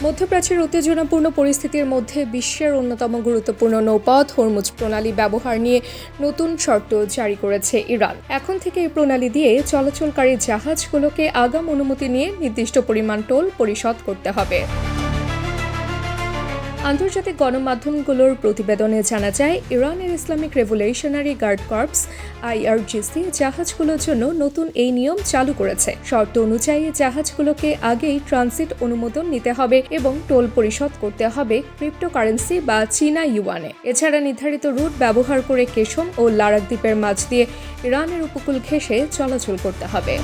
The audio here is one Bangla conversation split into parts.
মধ্যপ্রাচ্যের উত্তেজনাপূর্ণ পরিস্থিতির মধ্যে বিশ্বের অন্যতম গুরুত্বপূর্ণ নৌপথ হরমুজ প্রণালী ব্যবহার নিয়ে নতুন শর্ত জারি করেছে ইরান। এখন থেকে এই প্রণালী দিয়ে চলাচলকারী জাহাজগুলোকে আগাম অনুমতি নিয়ে নির্দিষ্ট পরিমাণ টোল পরিশোধ করতে হবে। আন্তর্জাতিক গণমাধ্যমগুলোর প্রতিবেদনে জানা যায়, ইরানের Islamic Revolutionary Guard Corps IRGC জাহাজগুলোর জন্য নতুন এই নিয়ম চালু করেছে। শর্ত অনুযায়ী জাহাজগুলোকে আগেই ট্রানজিট অনুমোদন নিতে হবে এবং টোল পরিশোধ করতে হবে ক্রিপ্টোকারেন্সি বা চীনা ইউয়ানে। এছাড়া নির্ধারিত রুট ব্যবহার করে কেশম ও লারাক দ্বীপের মাঝ দিয়ে ইরানের উপকূল ঘেঁষে চলাচল করতে হবে।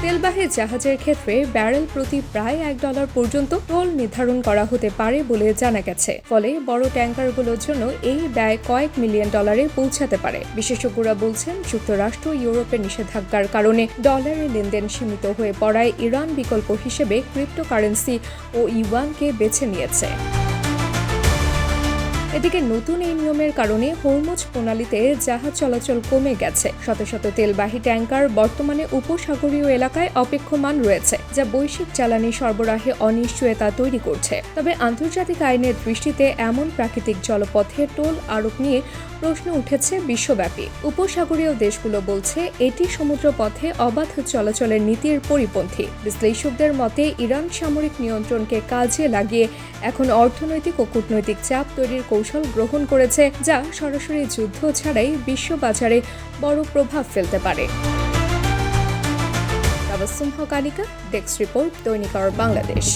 তেলবাহী জাহাজের ক্ষেত্রে ব্যারেল প্রতি প্রায় $1 পর্যন্ত টোল নির্ধারণ করা হতে পারে বলে জানা গেছে। ফলে বড় ট্যাঙ্কারগুলোর জন্য এই ব্যয় কয়েক মিলিয়ন ডলারে পৌঁছাতে পারে। বিশেষজ্ঞরা বলছেন, যুক্তরাষ্ট্র ইউরোপের নিষেধাজ্ঞার কারণে ডলারের লেনদেন সীমিত হয়ে পড়ায় ইরান বিকল্প হিসেবে ক্রিপ্টোকারেন্সি ও ইউয়ানকে বেছে নিয়েছে। এদিকে নতুন এই নিয়মের কারণে হরমুজ প্রণালীতে জাহাজ চলাচল কমে গেছে। শত শত তেলবাহী ট্যাঙ্কার বর্তমানে উপসাগরীয় এলাকায় অপেক্ষমান রয়েছে, যা বৈশ্বিক জ্বালানি সরবরাহে অনিশ্চয়তা তৈরি করছে। তবে আন্তর্জাতিক আইনের দৃষ্টিতে এমন প্রাকৃতিক জলপথে টোল আরোপ নিয়ে প্রশ্ন উঠেছে বিশ্বব্যাপী। উপসাগরীয় দেশগুলো বলছে এটি সমুদ্রপথে অবাধ চলাচলের নীতির পরিপন্থী। বিশ্লেষকদের মতে, ইরান সামরিক নিয়ন্ত্রণকে কাজে লাগিয়ে এখন অর্থনৈতিক ও কূটনৈতিক চাপ তৈরির কৌশল গ্রহণ করেছে, যা সরাসরি যুদ্ধ ছাড়াই বিশ্ববাজারে বড় প্রভাব ফেলতে পারে। তাবাসসুম হক আনিকা, ডেস্ক রিপোর্ট, দৈনিক আর বাংলাদেশ।